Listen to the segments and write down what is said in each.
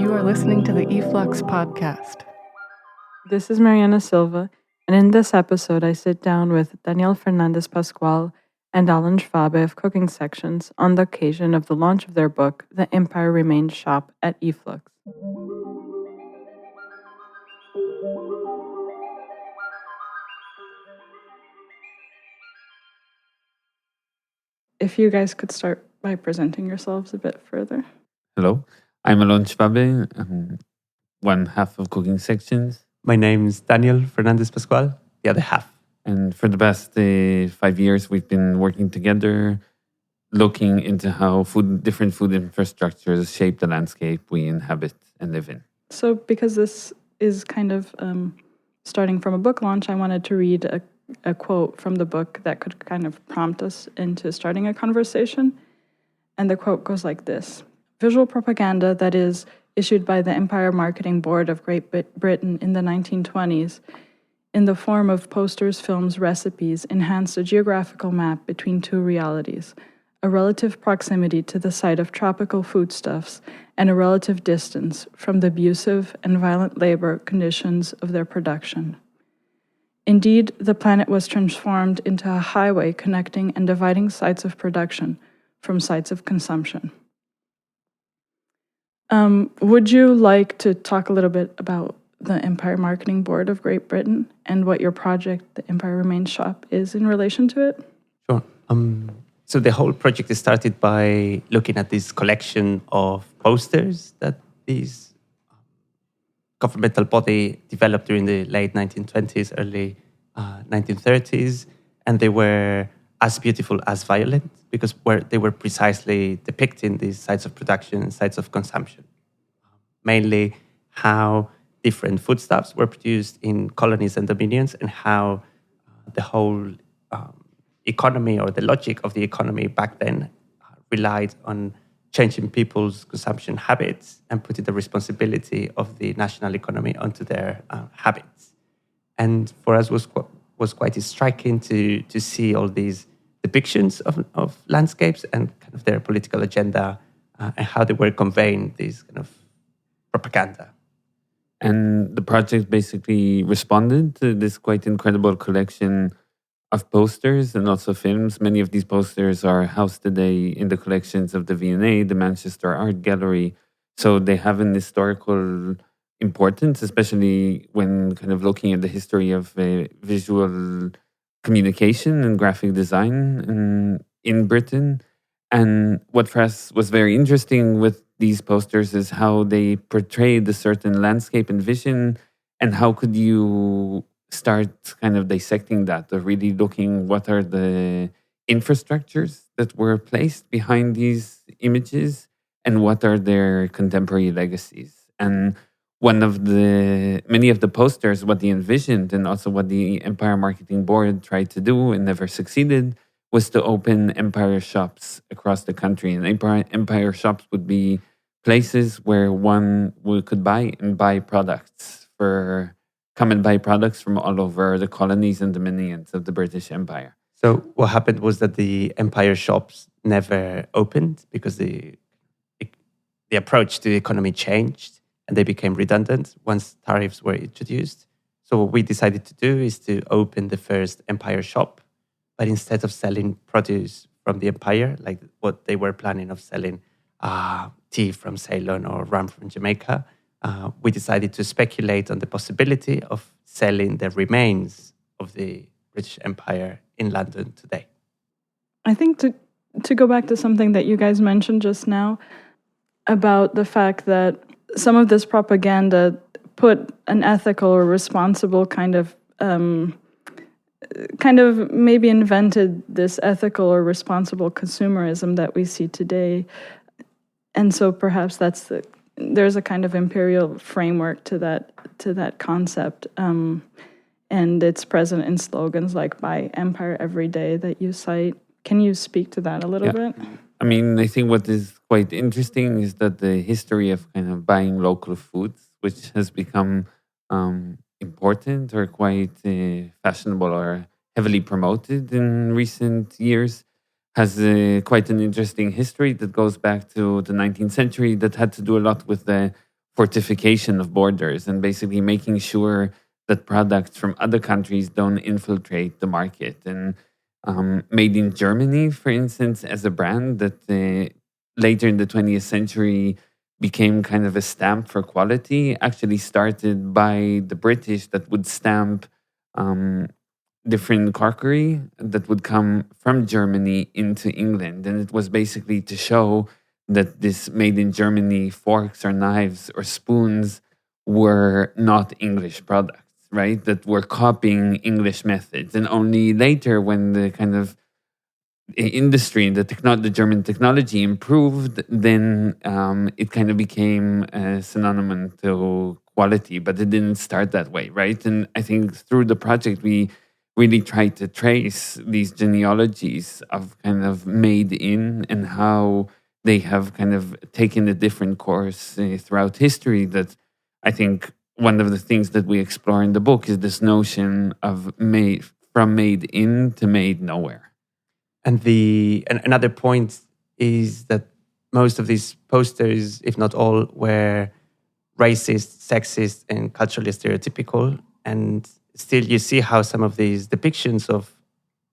You are listening to the e-flux podcast. This is Mariana Silva, and in this episode I sit down with Daniel Fernández Pascual and Alon Schwabe of Cooking Sections on the occasion of the launch of their book, The Empire Remains Shop at e-flux. If you guys could start by presenting yourselves a bit further. Hello, I'm Alon Schwabe, one half of Cooking Sections. My name's Daniel Fernández Pascual, the other half. And for the past 5 years, we've been working together, looking into how different food infrastructures shape the landscape we inhabit and live in. So because this is kind of starting from a book launch, I wanted to read a quote from the book that could kind of prompt us into starting a conversation. And the quote goes like this: "Visual propaganda that is issued by the Empire Marketing Board of Great Britain in the 1920s in the form of posters, films, recipes, enhanced a geographical map between two realities, a relative proximity to the site of tropical foodstuffs and a relative distance from the abusive and violent labor conditions of their production. Indeed, the planet was transformed into a highway connecting and dividing sites of production from sites of consumption." Would you like to talk a little bit about the Empire Marketing Board of Great Britain and what your project, The Empire Remains Shop, is in relation to it? Sure. So the whole project started by looking at this collection of posters that this governmental body developed during the late 1920s, early 1930s, and they were as beautiful as violent because they were precisely depicting these sites of production and sites of consumption. Mainly how different foodstuffs were produced in colonies and dominions and how the whole economy or the logic of the economy back then relied on changing people's consumption habits and putting the responsibility of the national economy onto their habits. And for us was quite striking to see all these depictions of landscapes and kind of their political agenda and how they were conveying this kind of propaganda. And the project basically responded to this quite incredible collection of posters and also films. Many of these posters are housed today in the collections of the V&A, the Manchester Art Gallery. So they have an historical importance, especially when kind of looking at the history of visual communication and graphic design in Britain. And what for us was very interesting with these posters is how they portrayed a certain landscape and vision, and how could you start kind of dissecting that, or really looking what are the infrastructures that were placed behind these images and what are their contemporary legacies. And many of the posters, what they envisioned and also what the Empire Marketing Board tried to do and never succeeded was to open empire shops across the country. And empire shops would be places where one could buy products from all over the colonies and dominions of the British Empire. So what happened was that the empire shops never opened because the approach to the economy changed and they became redundant once tariffs were introduced. So what we decided to do is to open the first empire shop, but instead of selling produce from the empire, like what they were planning of selling tea from Ceylon or rum from Jamaica, we decided to speculate on the possibility of selling the remains of the British Empire in London today. I think to go back to something that you guys mentioned just now about the fact that some of this propaganda put an ethical or responsible kind of maybe invented this ethical or responsible consumerism that we see today. And so perhaps there's a kind of imperial framework to that concept, and it's present in slogans like "Buy Empire Every Day" that you cite. Can you speak to that a little bit? I mean, I think what is quite interesting is that the history of kind of buying local foods, which has become important or quite fashionable or heavily promoted in recent years, has quite an interesting history that goes back to the 19th century that had to do a lot with the fortification of borders and basically making sure that products from other countries don't infiltrate the market. And made in Germany, for instance, as a brand that later in the 20th century became kind of a stamp for quality, actually started by the British that would stamp different crockery that would come from Germany into England. And it was basically to show that this made in Germany forks or knives or spoons were not English products, right? That were copying English methods. And only later, when the kind of industry and the German technology improved, then it kind of became synonymous to quality, but it didn't start that way, right? And I think through the project, we really tried to trace these genealogies of kind of made in and how they have kind of taken a different course throughout history. That I think one of the things that we explore in the book is this notion of from made in to made nowhere. And another point is that most of these posters, if not all, were racist, sexist, and culturally stereotypical. And still you see how some of these depictions of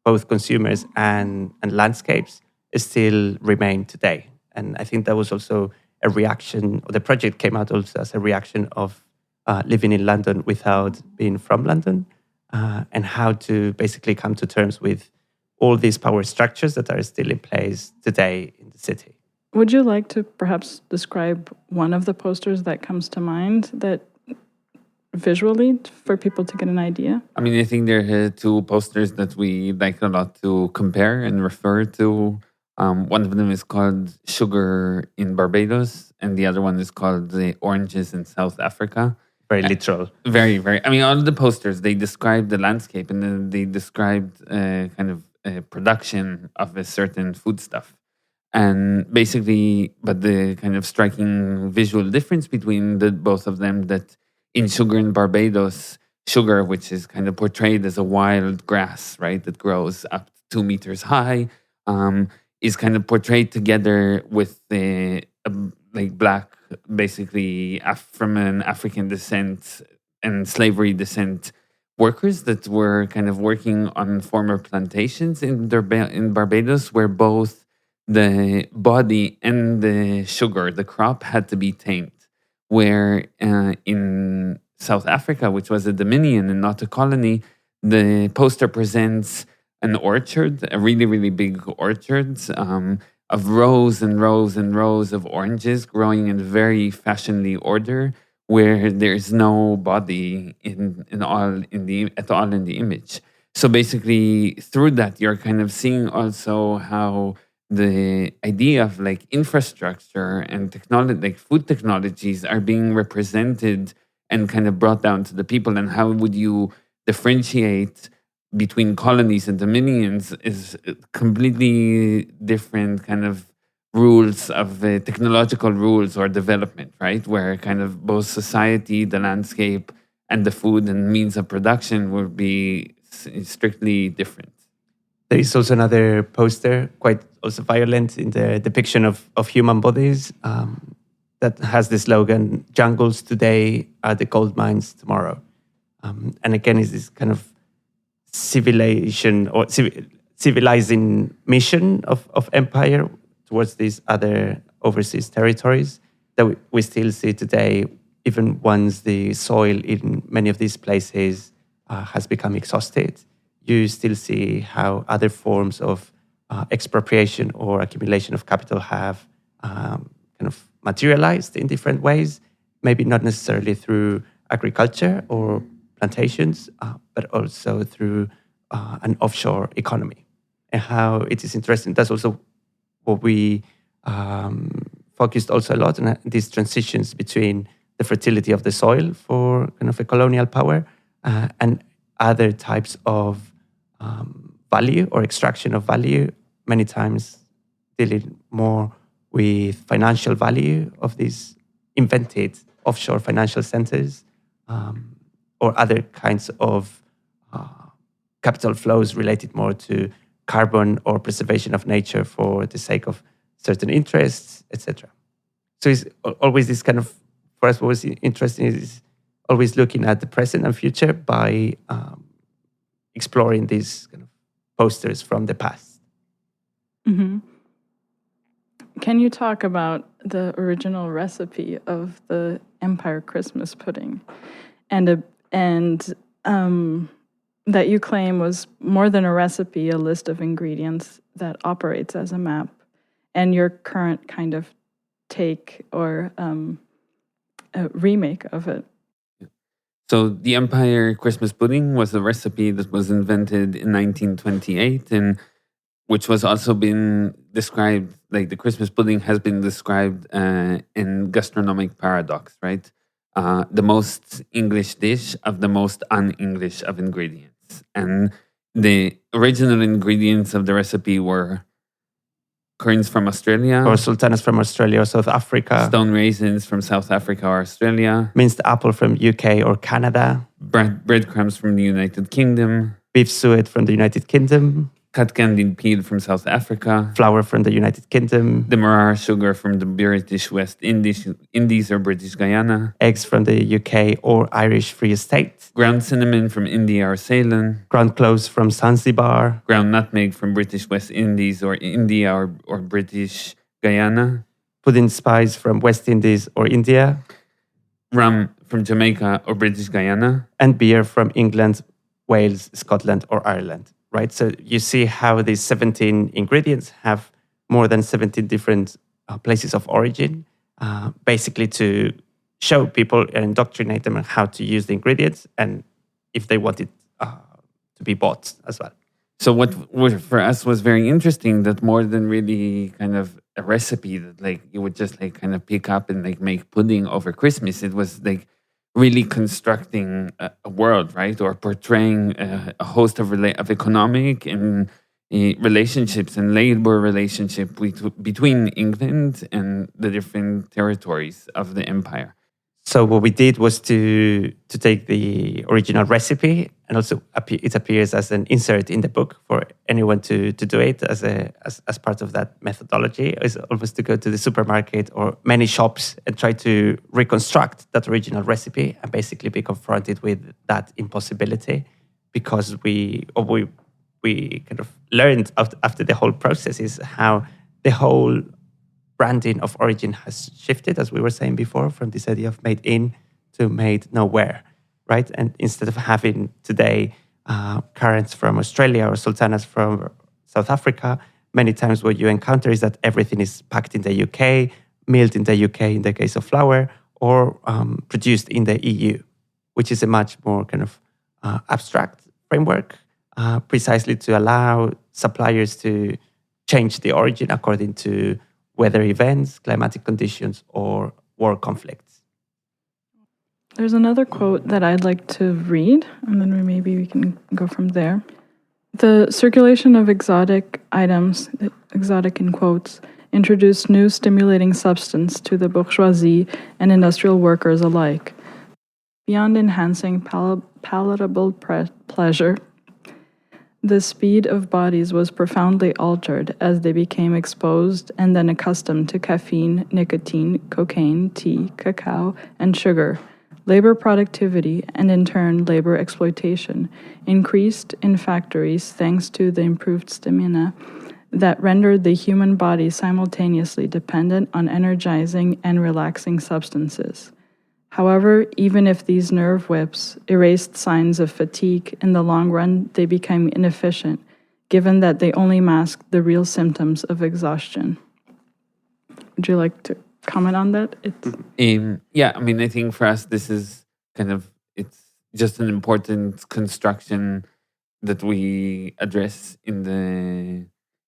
both consumers and landscapes still remain today. And I think that was also a reaction, or the project came out also as a reaction of living in London without being from London, and how to basically come to terms with all these power structures that are still in place today in the city. Would you like to perhaps describe one of the posters that comes to mind that visually for people to get an idea? I mean, I think there are two posters that we like a lot to compare and refer to. One of them is called Sugar in Barbados, and the other one is called the Oranges in South Africa. Very literal. Very, very. I mean, all the posters, they describe the landscape, and then they described kind of production of a certain foodstuff. And basically, but the kind of striking visual difference between the both of them, that in Sugar in Barbados, sugar, which is kind of portrayed as a wild grass, right, that grows up 2 meters high, is kind of portrayed together with the like black, basically from an African descent and slavery descent workers that were kind of working on former plantations in Barbados, where both the body and the sugar, the crop, had to be tamed. Where in South Africa, which was a dominion and not a colony, the poster presents an orchard, a really, really big orchard of rows and rows and rows of oranges growing in very fashionly order, where there's no body at all in the image. So basically, through that, you're kind of seeing also how the idea of like infrastructure and technology, like food technologies, are being represented and kind of brought down to the people. And how would you differentiate between colonies and dominions is completely different kind of rules of technological rules or development, right? Where kind of both society, the landscape, and the food and means of production will be strictly different. There is also another poster, quite also violent, in the depiction of human bodies, that has the slogan, "Jungles today are the gold mines tomorrow." And again, is this kind of civilizing mission of empire towards these other overseas territories that we still see today, even once the soil in many of these places has become exhausted. You still see how other forms of expropriation or accumulation of capital have kind of materialized in different ways, maybe not necessarily through agriculture or plantations, but also through an offshore economy. And how it is interesting, that's also what we focused also a lot on, these transitions between the fertility of the soil for kind of a colonial power and other types of value or extraction of value, many times dealing more with financial value of these invented offshore financial centers, or other kinds of capital flows related more to carbon or preservation of nature for the sake of certain interests, etc. So it's always this kind of for us, what was interesting is always looking at the present and future by exploring these kind of posters from the past. Mm-hmm. Can you talk about the original recipe of the Empire Christmas pudding, and that you claim was more than a recipe, a list of ingredients that operates as a map, and your current kind of take or a remake of it? So the Empire Christmas pudding was a recipe that was invented in 1928, and which was also been described, like the Christmas pudding has been described in Gastronomic Paradox, right? The most English dish of the most un-English of ingredients. And the original ingredients of the recipe were currants from Australia, or sultanas from Australia or South Africa, stone raisins from South Africa or Australia, minced apple from UK or Canada, breadcrumbs from the United Kingdom, beef suet from the United Kingdom, cut candied peel from South Africa, flour from the United Kingdom, demerara sugar from the British West Indies or British Guyana, eggs from the UK or Irish Free State, ground cinnamon from India or Ceylon, ground cloves from Zanzibar, ground nutmeg from British West Indies or India or British Guyana, pudding spice from West Indies or India, rum from Jamaica or British Guyana, and beer from England, Wales, Scotland, or Ireland. Right, so you see how these 17 ingredients have more than 17 different places of origin, basically to show people and indoctrinate them on how to use the ingredients and if they want it to be bought as well. So what for us was very interesting, that more than really kind of a recipe that like you would just like kind of pick up and like make pudding over Christmas, it was like really constructing a world, right? Or portraying a host of economic and relationships and labor relationship between England and the different territories of the empire. So what we did was to take the original recipe, and also it appears as an insert in the book for anyone to do it as part of that methodology. Is always to go to the supermarket or many shops and try to reconstruct that original recipe and basically be confronted with that impossibility, because we kind of learned after the whole process is how the whole branding of origin has shifted, as we were saying before, from this idea of made in to made nowhere, right? And instead of having today currants from Australia or sultanas from South Africa, many times what you encounter is that everything is packed in the UK, milled in the UK in the case of flour, or produced in the EU, which is a much more kind of abstract framework, precisely to allow suppliers to change the origin according to weather events, climatic conditions, or war conflicts. There's another quote that I'd like to read, and then maybe we can go from there. The circulation of exotic items, exotic in quotes, introduced new stimulating substance to the bourgeoisie and industrial workers alike. Beyond enhancing palatable pleasure, the speed of bodies was profoundly altered as they became exposed and then accustomed to caffeine, nicotine, cocaine, tea, cacao, and sugar. Labor productivity, and in turn labor exploitation, increased in factories thanks to the improved stamina that rendered the human body simultaneously dependent on energizing and relaxing substances. However, even if these nerve whips erased signs of fatigue, in the long run they became inefficient, given that they only masked the real symptoms of exhaustion. Would you like to comment on that? Yeah, I mean, I think for us this is kind of, it's just an important construction that we address in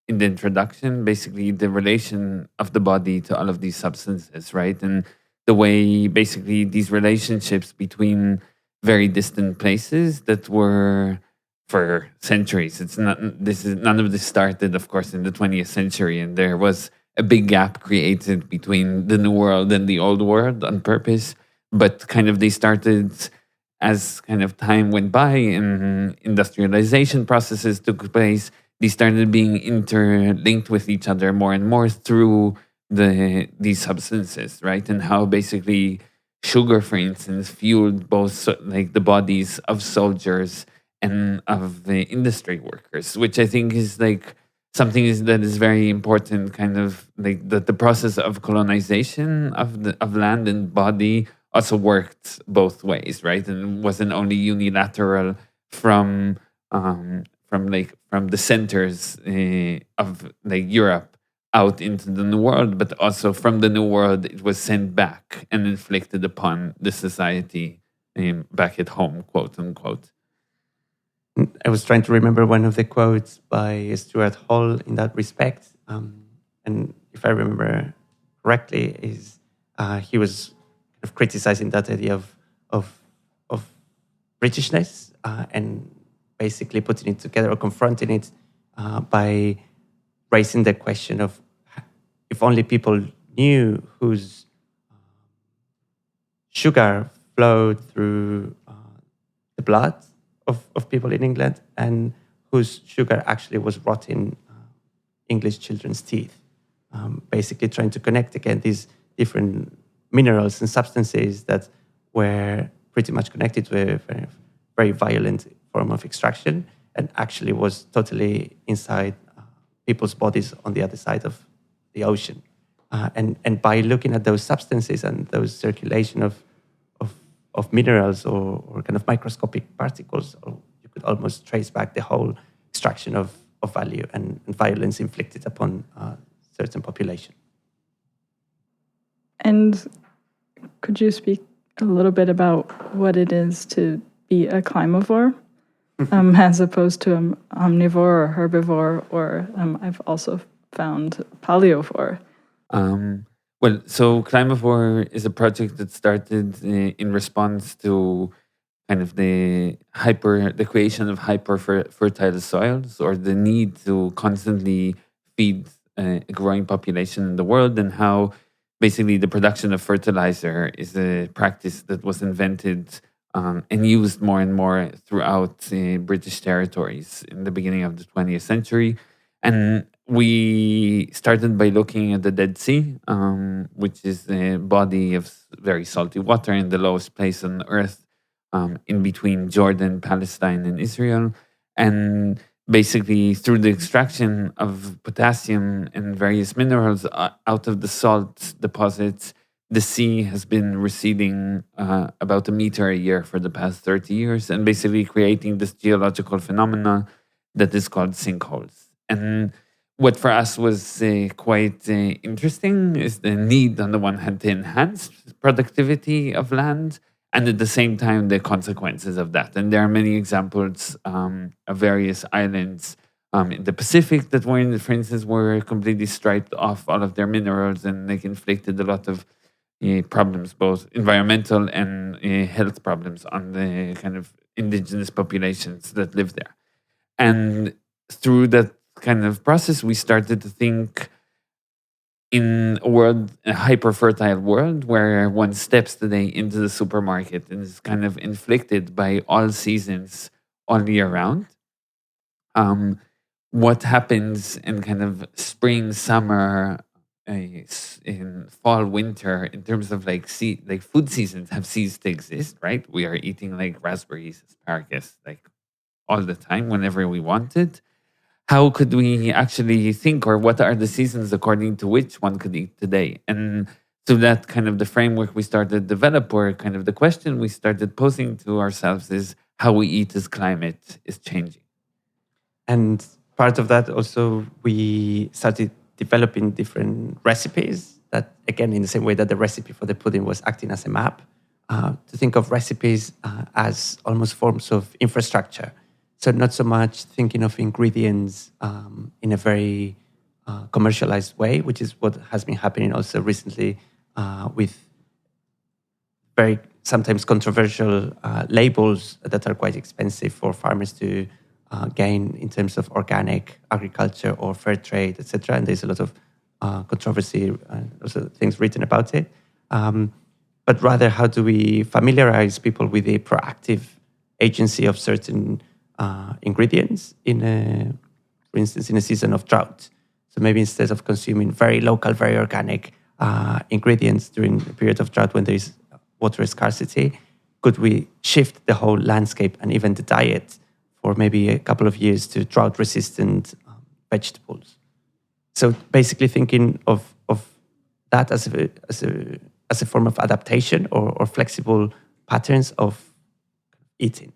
the introduction, basically the relation of the body to all of these substances, right? And the way basically these relationships between very distant places that were for centuries. None of this started, of course, in the 20th century, and there was a big gap created between the New World and the Old World on purpose. But kind of they started as kind of time went by and industrialization processes took place. They started being interlinked with each other more and more through these substances, right? And how basically sugar, for instance, fueled both like the bodies of soldiers and of the industry workers, which I think is like something that is very important, kind of like the process of colonization of land and body also worked both ways, right? And wasn't only unilateral from the centers of like Europe out into the New World, but also from the New World it was sent back and inflicted upon the society back at home, quote unquote. I was trying to remember one of the quotes by Stuart Hall in that respect, and if I remember correctly, is he was kind of criticizing that idea of Britishness and basically putting it together or confronting it by raising the question of if only people knew whose sugar flowed through the blood of people in England and whose sugar actually was rotting English children's teeth. Basically trying to connect again these different minerals and substances that were pretty much connected to a very, very violent form of extraction and actually was totally inside people's bodies on the other side of the ocean. And by looking at those substances and those circulation of minerals or kind of microscopic particles, you could almost trace back the whole extraction of value and violence inflicted upon certain population. And could you speak a little bit about what it is to be a climivore as opposed to an omnivore or herbivore, or I've also found paleovore? Well, so Climivore is a project that started in response to kind of the creation of fertile soils, or the need to constantly feed a growing population in the world, and how basically the production of fertilizer is a practice that was invented and used more and more throughout British territories in the beginning of the 20th century. And we started by looking at the Dead Sea, which is a body of very salty water in the lowest place on earth, in between Jordan, Palestine, and Israel. And basically, through the extraction of potassium and various minerals out of the salt deposits, the sea has been receding about a meter a year for the past 30 years, and basically creating this geological phenomena that is called sinkholes. And what for us was quite interesting is the need, on the one hand, to enhance productivity of land, and at the same time, the consequences of that. And there are many examples of various islands in the Pacific that were, for instance, were completely striped off all of their minerals, and like inflicted a lot of problems, both environmental and health problems, on the kind of indigenous populations that live there. And through that kind of process, we started to think in a hyper-fertile world where one steps today into the supermarket and is kind of inflicted by all seasons all year round. What happens in kind of spring, summer, in fall, winter, in terms of like food seasons have ceased to exist, right? We are eating like raspberries, asparagus, like all the time, whenever we want it. How could we actually think, or what are the seasons according to which one could eat today? And so that kind of the framework we started to develop, or kind of the question we started posing to ourselves, is how we eat as climate is changing. And part of that also, we started developing different recipes that, again, in the same way that the recipe for the pudding was acting as a map, to think of recipes as almost forms of infrastructure. So not so much thinking of ingredients in a very commercialized way, which is what has been happening also recently with very sometimes controversial labels that are quite expensive for farmers to gain in terms of organic agriculture or fair trade, etc. And there's a lot of controversy and also things written about it. But rather, how do we familiarize people with the proactive agency of certain ingredients for instance, in a season of drought? So maybe instead of consuming very local, very organic ingredients during a period of drought when there is water scarcity, could we shift the whole landscape and even the diet for maybe a couple of years to drought-resistant vegetables? So basically thinking of that as a form of adaptation or flexible patterns of eating.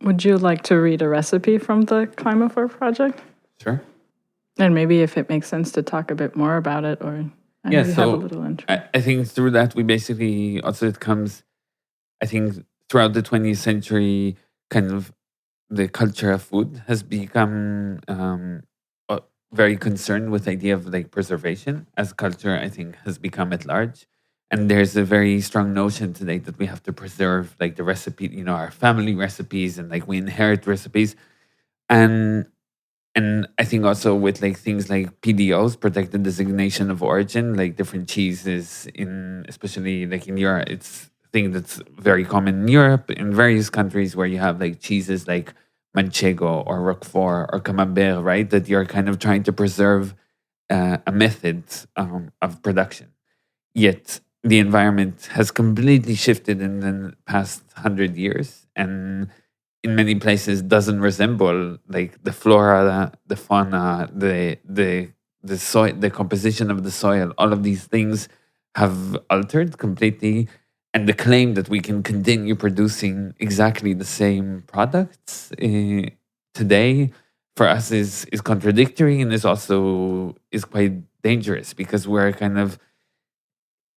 Would you like to read a recipe from the Climaphore project? Sure. And maybe if it makes sense to talk a bit more about it, or maybe have a little intro. I think through that we basically also it comes, I think throughout the 20th century, kind of the culture of food has become very concerned with the idea of like preservation as culture, I think, has become at large. And there's a very strong notion today that we have to preserve like the recipe, our family recipes, and like we inherit recipes. And I think also with like things like PDOs, protected designation of origin, like different cheeses especially like in Europe, it's a thing that's very common in Europe, in various countries where you have like cheeses like Manchego or Roquefort or Camembert, right? That you're kind of trying to preserve a method of production. Yet the environment has completely shifted in the past 100 years, and in many places doesn't resemble like the flora, the fauna, the soil, the composition of the soil. All of these things have altered completely. And the claim that we can continue producing exactly the same products today for us is contradictory, and is quite dangerous, because we're kind of,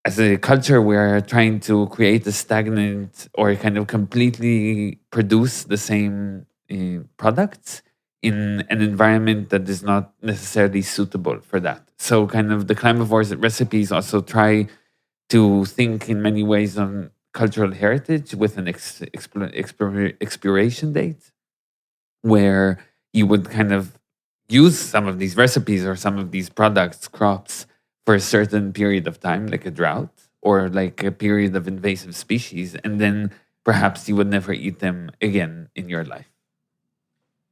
as a culture, we're trying to create a stagnant or kind of completely produce the same products in an environment that is not necessarily suitable for that. So kind of the Climavores recipes also try to think in many ways on cultural heritage with an expiration date, where you would kind of use some of these recipes or some of these products, crops, for a certain period of time, like a drought or like a period of invasive species, and then perhaps you would never eat them again in your life.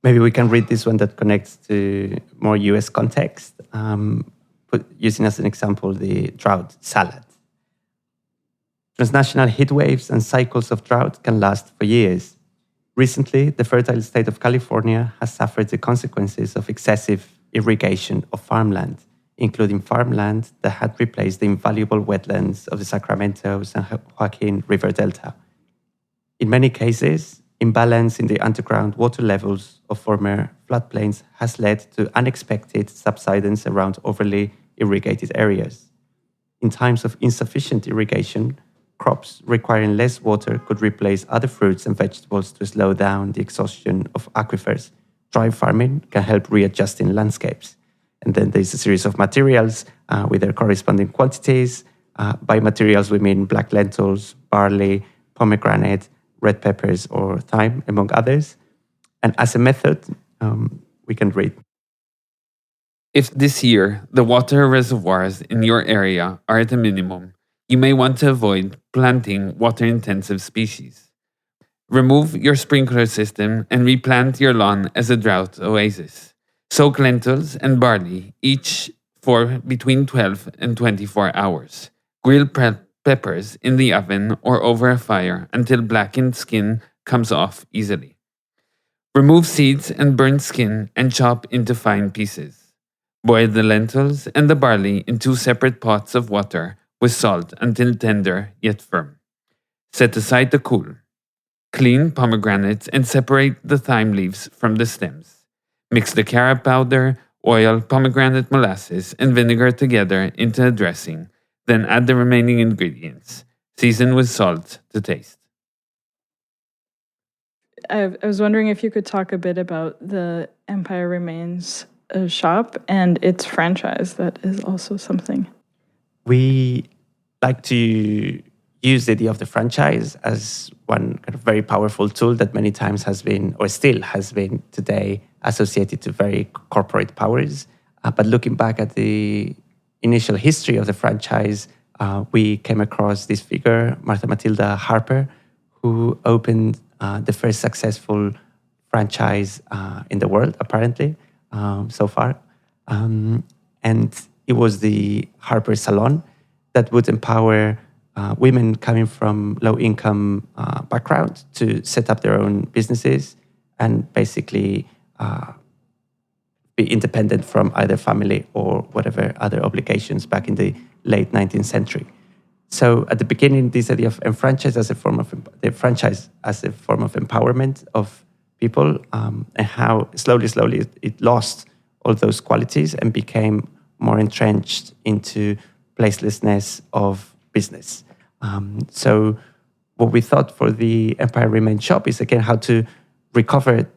Maybe we can read this one that connects to more US context, using as an example the drought salad. Transnational heat waves and cycles of drought can last for years. Recently, the fertile state of California has suffered the consequences of excessive irrigation of farmland, including farmland that had replaced the invaluable wetlands of the Sacramento San Joaquin River Delta. In many cases, imbalance in the underground water levels of former floodplains has led to unexpected subsidence around overly irrigated areas. In times of insufficient irrigation, crops requiring less water could replace other fruits and vegetables to slow down the exhaustion of aquifers. Dry farming can help readjusting landscapes. And then there's a series of materials with their corresponding quantities. By materials, we mean black lentils, barley, pomegranate, red peppers, or thyme, among others. And as a method, we can read. If this year the water reservoirs in your area are at a minimum, you may want to avoid planting water-intensive species. Remove your sprinkler system and replant your lawn as a drought oasis. Soak lentils and barley, each for between 12 and 24 hours. Grill peppers in the oven or over a fire until blackened skin comes off easily. Remove seeds and burnt skin and chop into fine pieces. Boil the lentils and the barley in 2 separate pots of water with salt until tender yet firm. Set aside to cool. Clean pomegranates and separate the thyme leaves from the stems. Mix the carob powder, oil, pomegranate molasses, and vinegar together into a dressing. Then add the remaining ingredients. Season with salt to taste. I was wondering if you could talk a bit about the Empire Remains shop and its franchise. That is also something. We like to use the idea of the franchise as one kind of very powerful tool that many times has been, or still has been today, associated to very corporate powers. But looking back at the initial history of the franchise, we came across this figure, Martha Matilda Harper, who opened the first successful franchise in the world, apparently, so far. And it was the Harper Salon that would empower women coming from low-income backgrounds to set up their own businesses and basically be independent from either family or whatever other obligations back in the late 19th century. So at the beginning, this idea of franchise as a form of empowerment of people, and how slowly it lost all those qualities and became more entrenched into placelessness of business. So what we thought for the Empire Remains shop is, again, how to recover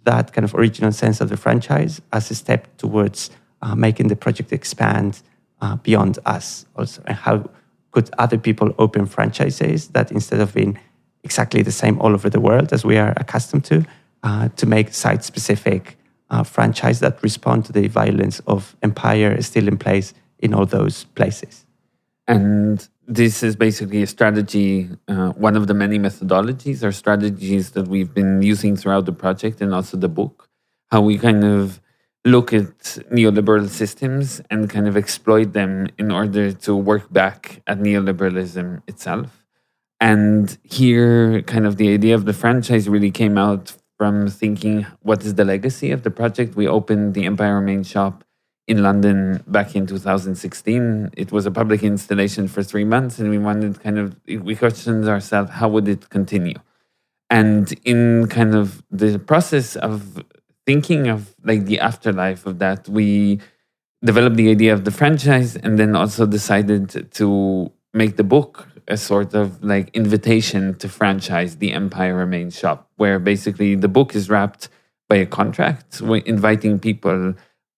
that kind of original sense of the franchise as a step towards making the project expand beyond us also. And how could other people open franchises that, instead of being exactly the same all over the world as we are accustomed to make site-specific franchise that respond to the violence of empire still in place in all those places. And this is basically a strategy, one of the many methodologies or strategies that we've been using throughout the project and also the book, how we kind of look at neoliberal systems and kind of exploit them in order to work back at neoliberalism itself. And here, kind of the idea of the franchise really came out from thinking, what is the legacy of the project? We opened the Empire Remains shop in London back in 2016. It was a public installation for 3 months, and we questioned ourselves, how would it continue? And in kind of the process of thinking of like the afterlife of that, we developed the idea of the franchise, and then also decided to make the book a sort of like invitation to franchise the Empire Remains shop, where basically the book is wrapped by a contract, inviting people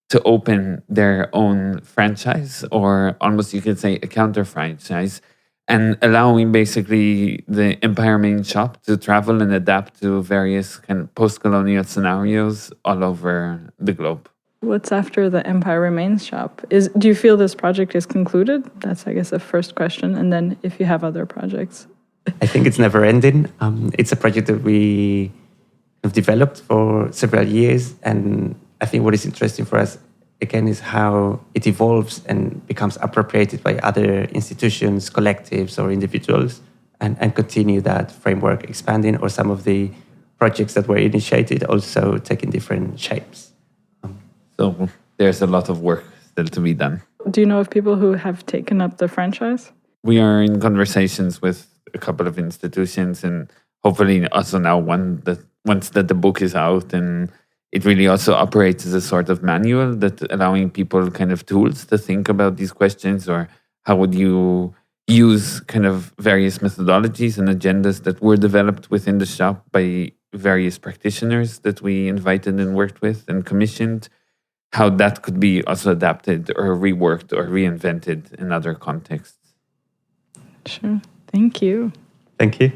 to open their own franchise, or almost you could say a counter franchise, and allowing basically the Empire Remains shop to travel and adapt to various kind of post-colonial scenarios all over the globe. What's after the Empire Remains shop? Do you feel this project is concluded? That's, I guess, the first question. And then if you have other projects. I think it's never ending. It's a project that we have developed for several years. And I think what is interesting for us, again, is how it evolves and becomes appropriated by other institutions, collectives, or individuals, and continue that framework expanding, or some of the projects that were initiated also taking different shapes. So there's a lot of work still to be done. Do you know of people who have taken up the franchise? We are in conversations with a couple of institutions, and hopefully also now once that the book is out, and it really also operates as a sort of manual that allowing people kind of tools to think about these questions, or how would you use kind of various methodologies and agendas that were developed within the shop by various practitioners that we invited and worked with and commissioned, how that could be also adapted or reworked or reinvented in other contexts. Sure. Thank you. Thank you.